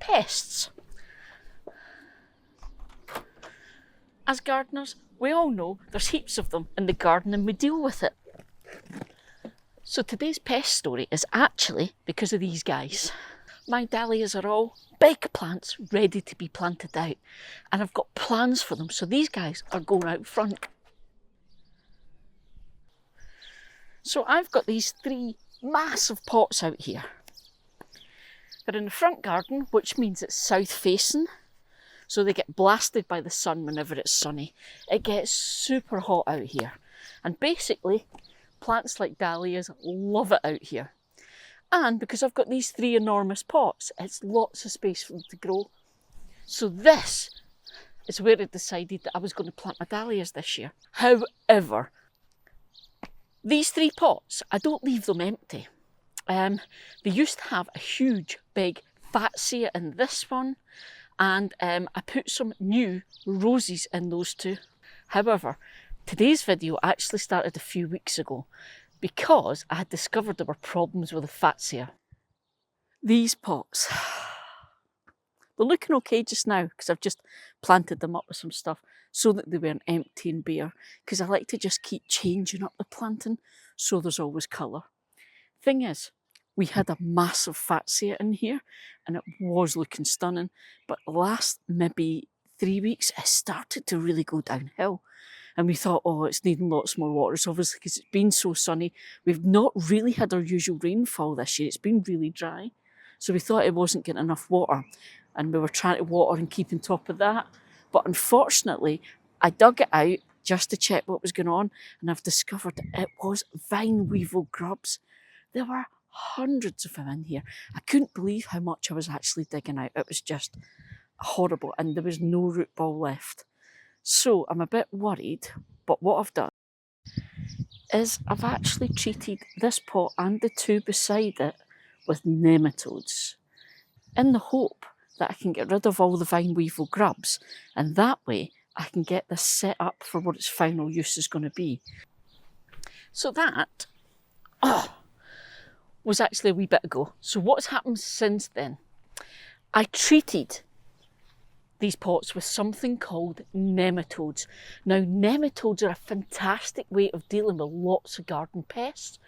pests. As gardeners, we all know there's heaps of them in the garden and we deal with it. So today's pest story is actually because of these guys. My dahlias are all big plants ready to be planted out, and I've got plans for them, so these guys are going out front. So I've got these 3 massive pots out here. They're in the front garden, which means it's south facing, so they get blasted by the sun whenever it's sunny. It gets super hot out here, and basically plants like dahlias love it out here. And because I've got these 3 enormous pots, it's lots of space for them to grow. So this is where I decided that I was going to plant my dahlias this year. However, these 3 pots, I don't leave them empty. They used to have a huge, big fatsia in this one, and I put some new roses in those 2. However, today's video actually started a few weeks ago because I had discovered there were problems with the fatsia. These pots, they're looking okay just now because I've just planted them up with some stuff so that they weren't empty and bare, because I like to just keep changing up the planting so there's always colour. Thing is, we had a massive fatsia in here and it was looking stunning, but last maybe 3 weeks it started to really go downhill. And we thought, oh, it's needing lots more water. It's obviously because it's been so sunny. We've not really had our usual rainfall this year. It's been really dry. So we thought it wasn't getting enough water. And we were trying to water and keep on top of that. But unfortunately, I dug it out just to check what was going on. And I've discovered it was vine weevil grubs. There were hundreds of them in here. I couldn't believe how much I was actually digging out. It was just horrible. And there was no root ball left. So I'm a bit worried, but what I've done is I've actually treated this pot and the 2 beside it with nematodes, in the hope that I can get rid of all the vine weevil grubs, and that way I can get this set up for what its final use is going to be. So that was actually a wee bit ago. So what's happened since then? I treated these pots with something called nematodes. Now, nematodes are a fantastic way of dealing with lots of garden pests.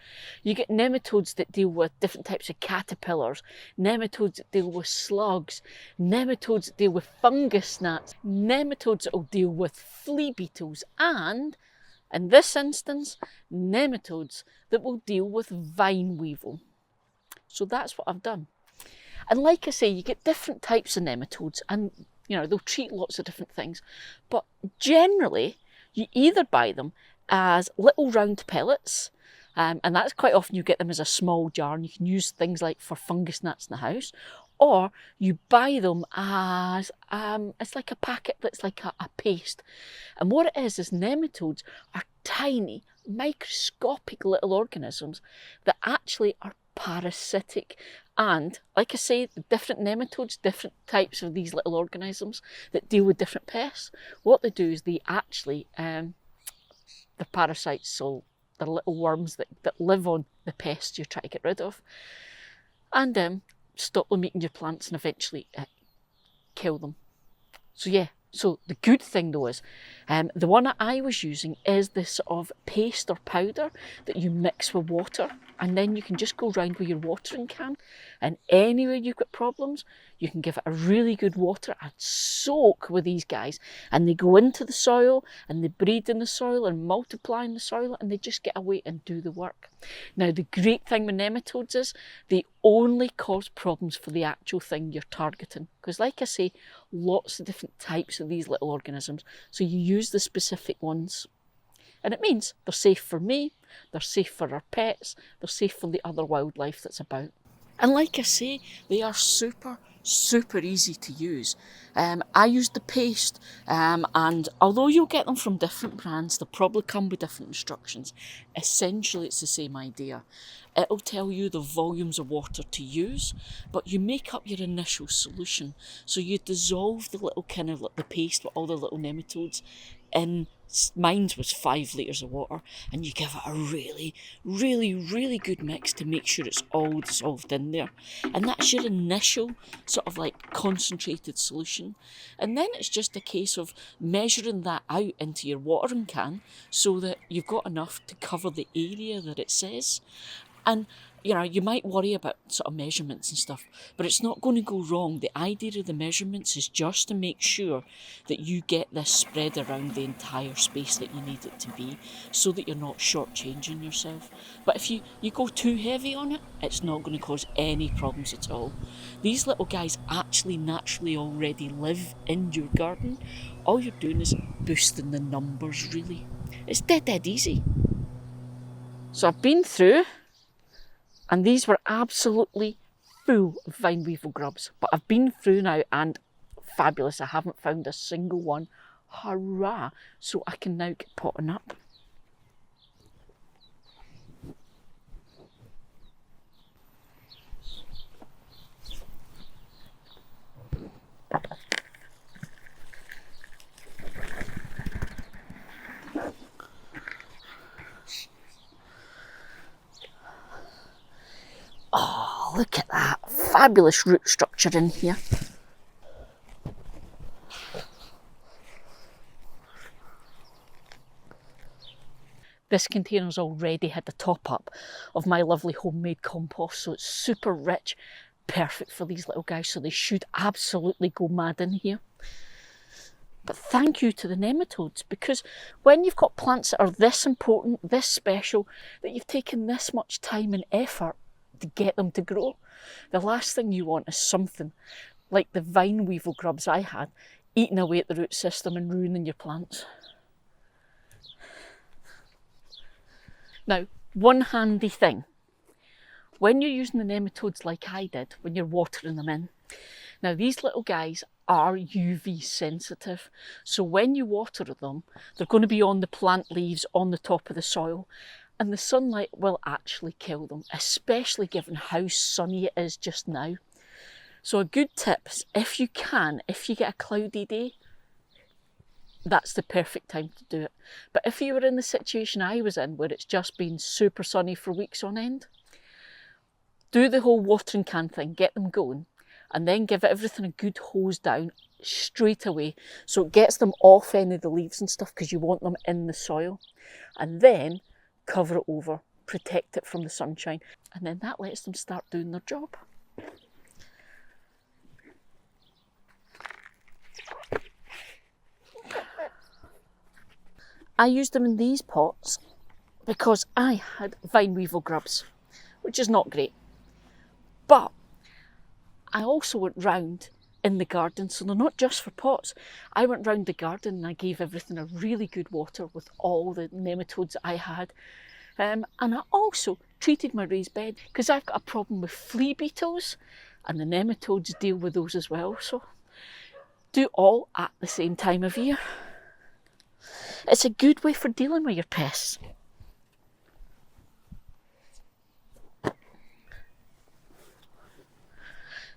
You get nematodes that deal with different types of caterpillars, nematodes that deal with slugs, nematodes that deal with fungus gnats, nematodes that will deal with flea beetles, and in this instance, nematodes that will deal with vine weevil. So that's what I've done. And like I say, you get different types of nematodes, and they'll treat lots of different things, but generally you either buy them as little round pellets, and that's quite often you get them as a small jar, and you can use things like for fungus gnats in the house, or you buy them as it's like a packet that's like a paste. And what it is nematodes are tiny, microscopic little organisms that actually are parasitic. And like I say, different nematodes, different types of these little organisms that deal with different pests, what they do is they actually, the parasites, so they're little worms that live on the pests you're trying to get rid of, and stop them eating your plants and eventually kill them. So yeah, so the good thing though is, the one that I was using is this sort of paste or powder that you mix with water, and then you can just go round with your watering can, and anywhere you've got problems, you can give it a really good water and soak with these guys, and they go into the soil and they breed in the soil and multiply in the soil, and they just get away and do the work. Now, the great thing with nematodes is they only cause problems for the actual thing you're targeting, because like I say, lots of different types of these little organisms, so you use the specific ones. And it means they're safe for me, they're safe for our pets, they're safe for the other wildlife that's about. And like I say, they are super easy to use. I used the paste, and although you'll get them from different brands, they'll probably come with different instructions. Essentially, it's the same idea. It'll tell you the volumes of water to use, but you make up your initial solution. So you dissolve the little kind of like the paste with all the little nematodes in Mine was 5 litres of water, and you give it a really, really, really good mix to make sure it's all dissolved in there. And that's your initial sort of like concentrated solution. And then it's just a case of measuring that out into your watering can so that you've got enough to cover the area that it says. And you know, you might worry about sort of measurements and stuff, but it's not going to go wrong. The idea of the measurements is just to make sure that you get this spread around the entire space that you need it to be, so that you're not shortchanging yourself. But if you go too heavy on it, it's not going to cause any problems at all. These little guys actually naturally already live in your garden. All you're doing is boosting the numbers, really. It's dead easy. So I've been through, and these were absolutely full of vine weevil grubs. But I've been through now and fabulous. I haven't found a single one. Hurrah! So I can now get potting up. Oh, look at that. Fabulous root structure in here. This container's already had the top up of my lovely homemade compost, so it's super rich, perfect for these little guys, so they should absolutely go mad in here. But thank you to the nematodes, because when you've got plants that are this important, this special, that you've taken this much time and effort to get them to grow, the last thing you want is something like the vine weevil grubs I had eating away at the root system and ruining your plants. Now, one handy thing, when you're using the nematodes like I did, when you're watering them in, now these little guys are UV sensitive, so when you water them, they're going to be on the plant leaves, on the top of the soil, and the sunlight will actually kill them, especially given how sunny it is just now. So a good tip is, if you get a cloudy day, that's the perfect time to do it. But if you were in the situation I was in, where it's just been super sunny for weeks on end, do the whole watering can thing, get them going, and then give everything a good hose down straight away, so it gets them off any of the leaves and stuff, because you want them in the soil. And then cover it over, protect it from the sunshine, and then that lets them start doing their job. I used them in these pots because I had vine weevil grubs, which is not great. But I also went round in the garden, so they're not just for pots. I went round the garden and I gave everything a really good water with all the nematodes that I had. And I also treated my raised bed, because I've got a problem with flea beetles, and the nematodes deal with those as well. So do all at the same time of year. It's a good way for dealing with your pests.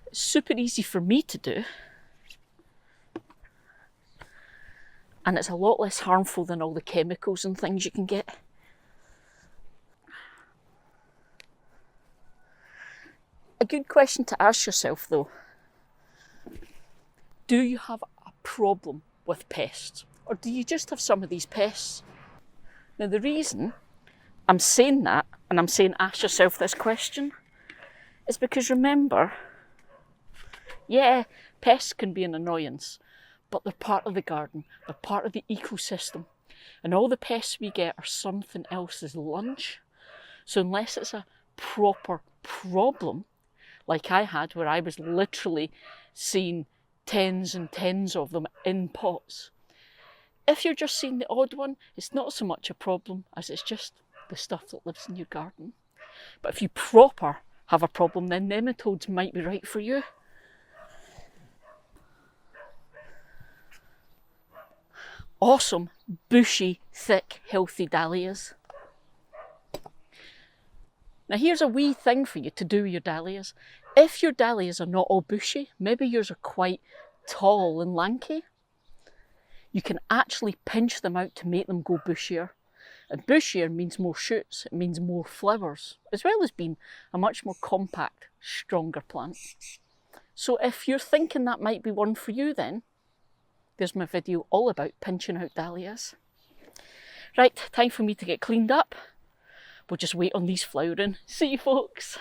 It's super easy for me to do, and it's a lot less harmful than all the chemicals and things you can get. A good question to ask yourself though, do you have a problem with pests? Or do you just have some of these pests? Now the reason I'm saying that, and I'm saying ask yourself this question, is because remember, yeah, pests can be an annoyance, but they're part of the garden, they're part of the ecosystem, and all the pests we get are something else's lunch. So unless it's a proper problem, like I had, where I was literally seeing tens and tens of them in pots, if you're just seeing the odd one, it's not so much a problem as it's just the stuff that lives in your garden. But if you proper have a problem, then nematodes might be right for you. Awesome, bushy, thick, healthy dahlias. Now here's a wee thing for you to do with your dahlias. If your dahlias are not all bushy, maybe yours are quite tall and lanky, you can actually pinch them out to make them go bushier. And bushier means more shoots, it means more flowers, as well as being a much more compact, stronger plant. So if you're thinking that might be one for you then, there's my video all about pinching out dahlias. Right, time for me to get cleaned up. We'll just wait on these flowering. See you folks.